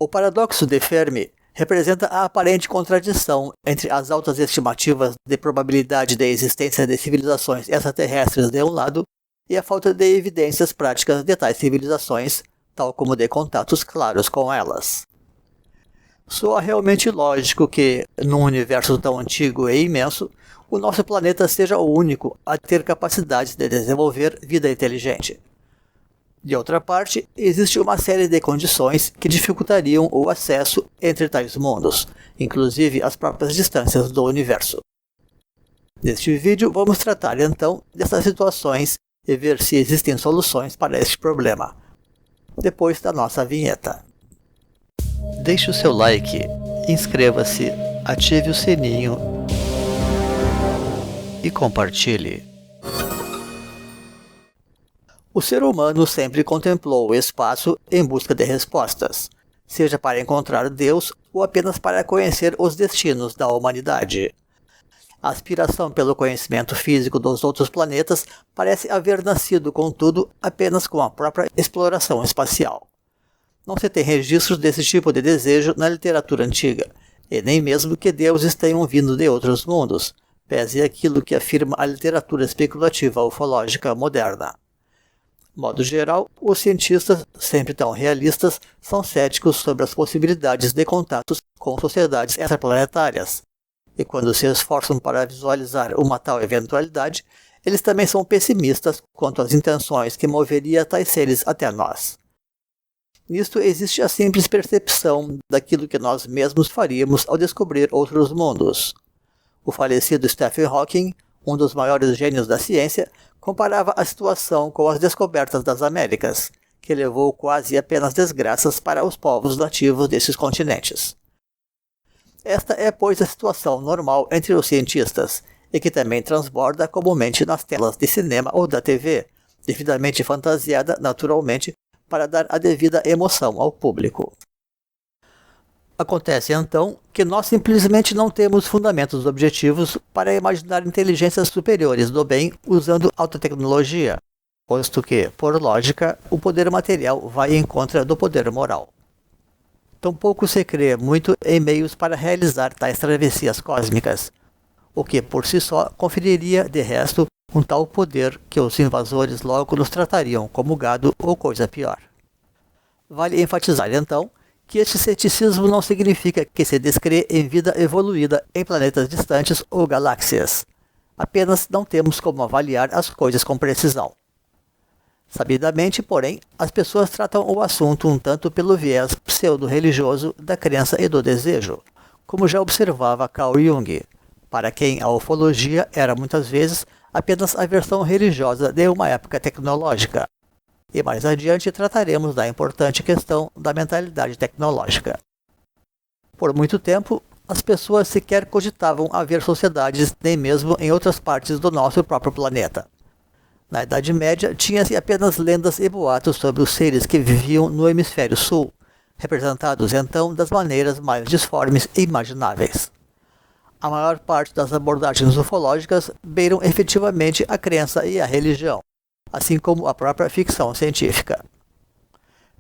O paradoxo de Fermi representa a aparente contradição entre as altas estimativas de probabilidade da existência de civilizações extraterrestres de um lado e a falta de evidências práticas de tais civilizações, tal como de contatos claros com elas. Soa realmente lógico que, num universo tão antigo e imenso, o nosso planeta seja o único a ter capacidade de desenvolver vida inteligente. De outra parte, existe uma série de condições que dificultariam o acesso entre tais mundos, inclusive as próprias distâncias do universo. Neste vídeo, vamos tratar então dessas situações e ver se existem soluções para este problema, depois da nossa vinheta. Deixe o seu like, inscreva-se, ative o sininho e compartilhe. O ser humano sempre contemplou o espaço em busca de respostas, seja para encontrar Deus ou apenas para conhecer os destinos da humanidade. A aspiração pelo conhecimento físico dos outros planetas parece haver nascido, contudo, apenas com a própria exploração espacial. Não se tem registros desse tipo de desejo na literatura antiga, e nem mesmo que deuses tenham vindo de outros mundos, pese aquilo que afirma a literatura especulativa ufológica moderna. De modo geral, os cientistas, sempre tão realistas, são céticos sobre as possibilidades de contatos com sociedades extraplanetárias. E quando se esforçam para visualizar uma tal eventualidade, eles também são pessimistas quanto às intenções que moveria tais seres até nós. Nisto existe a simples percepção daquilo que nós mesmos faríamos ao descobrir outros mundos. O falecido Stephen Hawking, um dos maiores gênios da ciência, comparava a situação com as descobertas das Américas, que levou quase apenas desgraças para os povos nativos desses continentes. Esta é, pois, a situação normal entre os cientistas, e que também transborda comumente nas telas de cinema ou da TV, devidamente fantasiada naturalmente para dar a devida emoção ao público. Acontece então que nós simplesmente não temos fundamentos objetivos para imaginar inteligências superiores do bem usando alta tecnologia, posto que, por lógica, o poder material vai em contra do poder moral. Tampouco se crê muito em meios para realizar tais travessias cósmicas, o que por si só conferiria, de resto, um tal poder que os invasores logo nos tratariam como gado ou coisa pior. Vale enfatizar então que este ceticismo não significa que se descrê em vida evoluída em planetas distantes ou galáxias. Apenas não temos como avaliar as coisas com precisão. Sabidamente, porém, as pessoas tratam o assunto um tanto pelo viés pseudo-religioso da crença e do desejo, como já observava Carl Jung, para quem a ufologia era muitas vezes apenas a versão religiosa de uma época tecnológica. E mais adiante trataremos da importante questão da mentalidade tecnológica. Por muito tempo, as pessoas sequer cogitavam haver sociedades nem mesmo em outras partes do nosso próprio planeta. Na Idade Média, tinha-se apenas lendas e boatos sobre os seres que viviam no hemisfério sul, representados então das maneiras mais disformes e imagináveis. A maior parte das abordagens ufológicas beiram efetivamente a crença e a religião, assim como a própria ficção científica.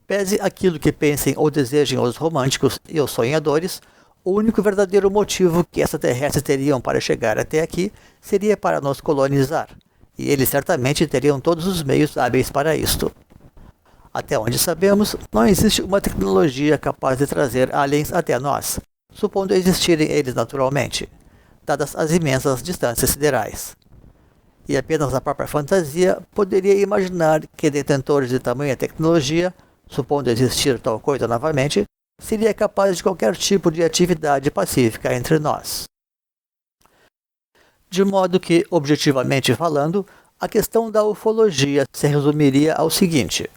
Pese aquilo que pensem ou desejem os românticos e os sonhadores, o único verdadeiro motivo que extraterrestres teriam para chegar até aqui seria para nos colonizar, e eles certamente teriam todos os meios hábeis para isto. Até onde sabemos, não existe uma tecnologia capaz de trazer aliens até nós, supondo existirem eles naturalmente, dadas as imensas distâncias siderais. E apenas a própria fantasia poderia imaginar que detentores de tamanha tecnologia, supondo existir tal coisa novamente, seria capaz de qualquer tipo de atividade pacífica entre nós. De modo que, objetivamente falando, a questão da ufologia se resumiria ao seguinte: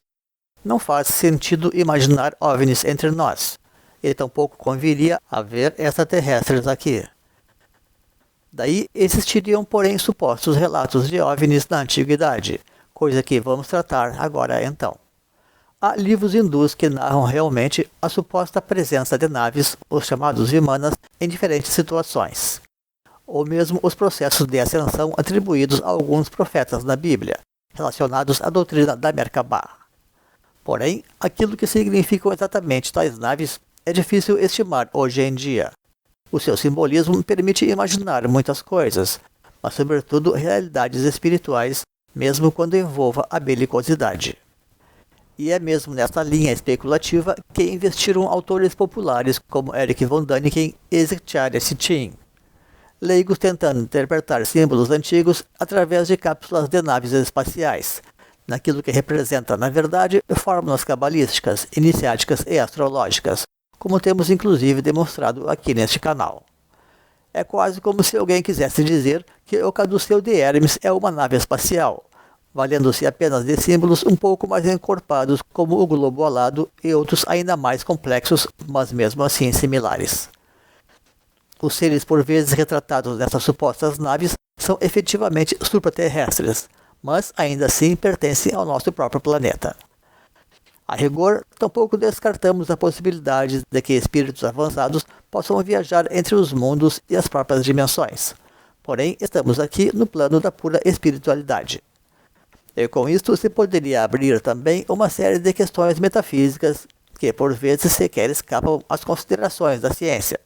não faz sentido imaginar OVNIs entre nós, e tampouco conviria haver extraterrestres aqui. Daí existiriam, porém, supostos relatos de OVNIs na antiguidade, coisa que vamos tratar agora então. Há livros hindus que narram realmente a suposta presença de naves, os chamados vimanas, em diferentes situações, ou mesmo os processos de ascensão atribuídos a alguns profetas na Bíblia, relacionados à doutrina da Merkabah. Porém, aquilo que significam exatamente tais naves é difícil estimar hoje em dia. O seu simbolismo permite imaginar muitas coisas, mas sobretudo realidades espirituais, mesmo quando envolva a belicosidade. E é mesmo nesta linha especulativa que investiram autores populares como Erich von Däniken e Zecharia Sitchin, leigos tentando interpretar símbolos antigos através de cápsulas de naves espaciais, naquilo que representa, na verdade, fórmulas cabalísticas, iniciáticas e astrológicas, como temos inclusive demonstrado aqui neste canal. É quase como se alguém quisesse dizer que o caduceu de Hermes é uma nave espacial, valendo-se apenas de símbolos um pouco mais encorpados como o globo alado e outros ainda mais complexos, mas mesmo assim similares. Os seres por vezes retratados nessas supostas naves são efetivamente supraterrestres, mas ainda assim pertencem ao nosso próprio planeta. A rigor, tampouco descartamos a possibilidade de que espíritos avançados possam viajar entre os mundos e as próprias dimensões. Porém, estamos aqui no plano da pura espiritualidade. E com isto se poderia abrir também uma série de questões metafísicas que por vezes sequer escapam às considerações da ciência,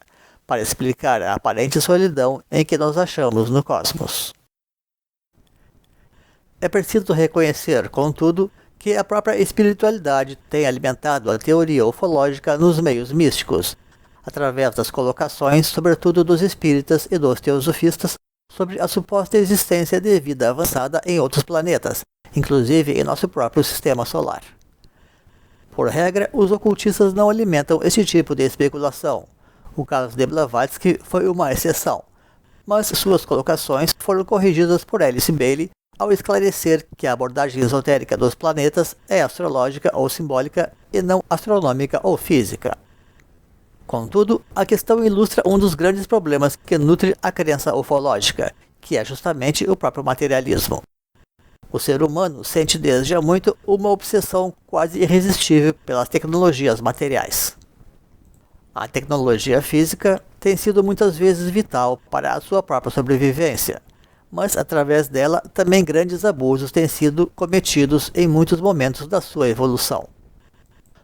para explicar a aparente solidão em que nos achamos no cosmos. É preciso reconhecer, contudo, que a própria espiritualidade tem alimentado a teoria ufológica nos meios místicos, através das colocações, sobretudo dos espíritas e dos teosofistas, sobre a suposta existência de vida avançada em outros planetas, inclusive em nosso próprio sistema solar. Por regra, os ocultistas não alimentam esse tipo de especulação. O caso de Blavatsky foi uma exceção, mas suas colocações foram corrigidas por Alice Bailey ao esclarecer que a abordagem esotérica dos planetas é astrológica ou simbólica e não astronômica ou física. Contudo, a questão ilustra um dos grandes problemas que nutre a crença ufológica, que é justamente o próprio materialismo. O ser humano sente desde há muito uma obsessão quase irresistível pelas tecnologias materiais. A tecnologia física tem sido muitas vezes vital para a sua própria sobrevivência, mas através dela também grandes abusos têm sido cometidos em muitos momentos da sua evolução.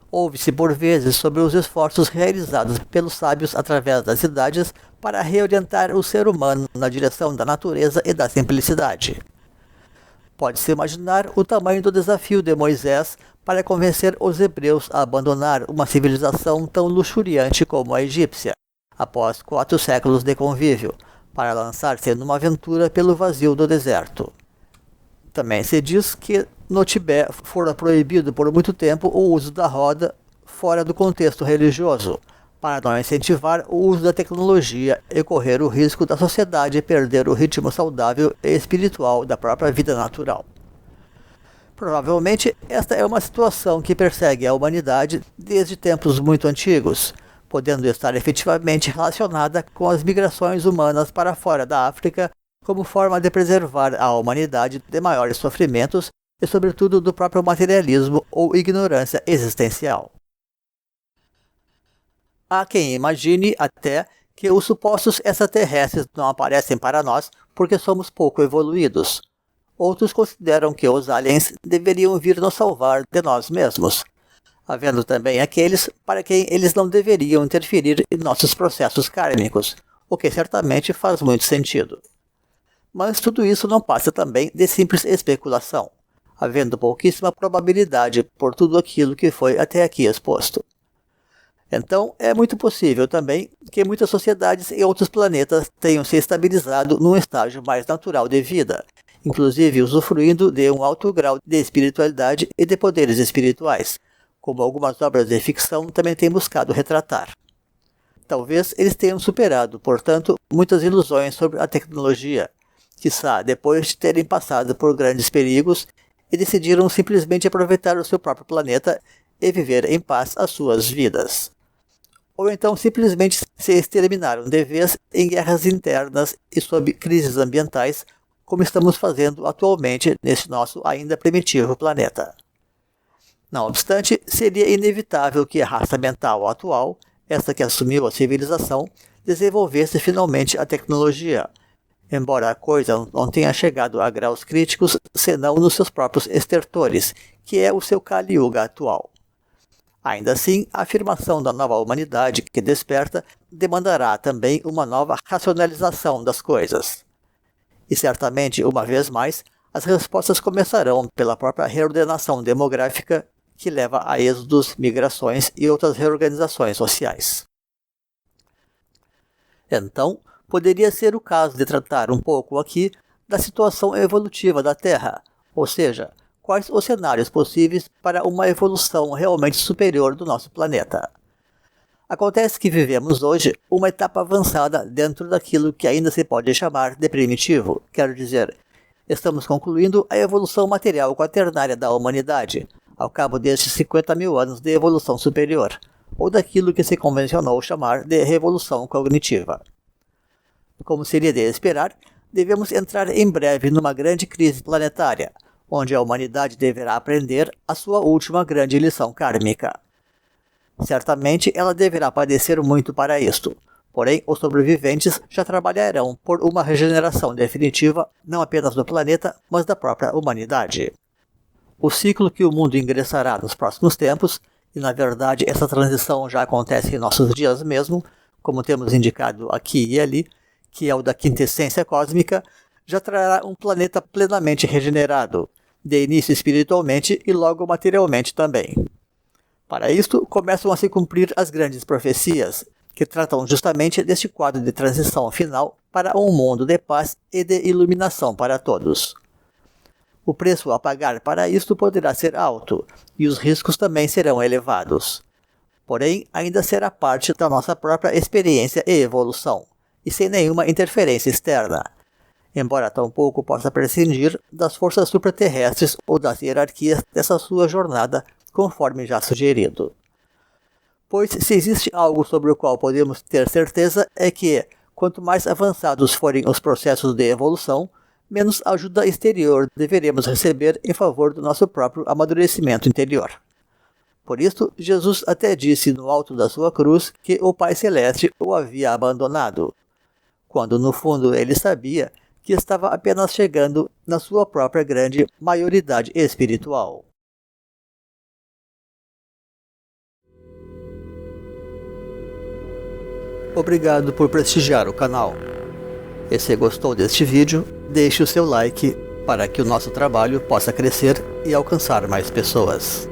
Ouve-se por vezes sobre os esforços realizados pelos sábios através das idades para reorientar o ser humano na direção da natureza e da simplicidade. Pode-se imaginar o tamanho do desafio de Moisés para convencer os hebreus a abandonar uma civilização tão luxuriante como a egípcia, após 4 séculos de convívio, para lançar-se numa aventura pelo vazio do deserto. Também se diz que no Tibete fora proibido por muito tempo o uso da roda fora do contexto religioso, para não incentivar o uso da tecnologia e correr o risco da sociedade perder o ritmo saudável e espiritual da própria vida natural. Provavelmente, esta é uma situação que persegue a humanidade desde tempos muito antigos, podendo estar efetivamente relacionada com as migrações humanas para fora da África como forma de preservar a humanidade de maiores sofrimentos e, sobretudo, do próprio materialismo ou ignorância existencial. Há quem imagine até que os supostos extraterrestres não aparecem para nós porque somos pouco evoluídos. Outros consideram que os aliens deveriam vir nos salvar de nós mesmos, havendo também aqueles para quem eles não deveriam interferir em nossos processos kármicos, o que certamente faz muito sentido. Mas tudo isso não passa também de simples especulação, havendo pouquíssima probabilidade por tudo aquilo que foi até aqui exposto. Então, é muito possível também que muitas sociedades em outros planetas tenham se estabilizado num estágio mais natural de vida, inclusive usufruindo de um alto grau de espiritualidade e de poderes espirituais, como algumas obras de ficção também têm buscado retratar. Talvez eles tenham superado, portanto, muitas ilusões sobre a tecnologia, quiçá depois de terem passado por grandes perigos e decidiram simplesmente aproveitar o seu próprio planeta e viver em paz as suas vidas. Ou então simplesmente se exterminaram de vez em guerras internas e sob crises ambientais, como estamos fazendo atualmente nesse nosso ainda primitivo planeta. Não obstante, seria inevitável que a raça mental atual, esta que assumiu a civilização, desenvolvesse finalmente a tecnologia, embora a coisa não tenha chegado a graus críticos senão nos seus próprios estertores, que é o seu Kali Yuga atual. Ainda assim, a afirmação da nova humanidade que desperta demandará também uma nova racionalização das coisas. E certamente, uma vez mais, as respostas começarão pela própria reordenação demográfica que leva a êxodos, migrações e outras reorganizações sociais. Então, poderia ser o caso de tratar um pouco aqui da situação evolutiva da Terra, ou seja, quais os cenários possíveis para uma evolução realmente superior do nosso planeta. Acontece que vivemos hoje uma etapa avançada dentro daquilo que ainda se pode chamar de primitivo, quero dizer, estamos concluindo a evolução material quaternária da humanidade, ao cabo destes 50 mil anos de evolução superior, ou daquilo que se convencionou chamar de revolução cognitiva. Como seria de esperar, devemos entrar em breve numa grande crise planetária, onde a humanidade deverá aprender a sua última grande lição kármica. Certamente ela deverá padecer muito para isto, porém os sobreviventes já trabalharão por uma regeneração definitiva não apenas do planeta, mas da própria humanidade. O ciclo que o mundo ingressará nos próximos tempos, e na verdade essa transição já acontece em nossos dias mesmo, como temos indicado aqui e ali, que é o da quintessência cósmica, já trará um planeta plenamente regenerado, de início espiritualmente e logo materialmente também. Para isto, começam a se cumprir as grandes profecias, que tratam justamente deste quadro de transição final para um mundo de paz e de iluminação para todos. O preço a pagar para isto poderá ser alto, e os riscos também serão elevados. Porém, ainda será parte da nossa própria experiência e evolução, e sem nenhuma interferência externa, embora tampouco possa prescindir das forças supraterrestres ou das hierarquias dessa sua jornada, conforme já sugerido. Pois se existe algo sobre o qual podemos ter certeza é que, quanto mais avançados forem os processos de evolução, menos ajuda exterior deveremos receber em favor do nosso próprio amadurecimento interior. Por isso, Jesus até disse no alto da sua cruz que o Pai Celeste o havia abandonado, quando no fundo ele sabia que estava apenas chegando na sua própria grande maioridade espiritual. Obrigado por prestigiar o canal. E se gostou deste vídeo, deixe o seu like para que o nosso trabalho possa crescer e alcançar mais pessoas.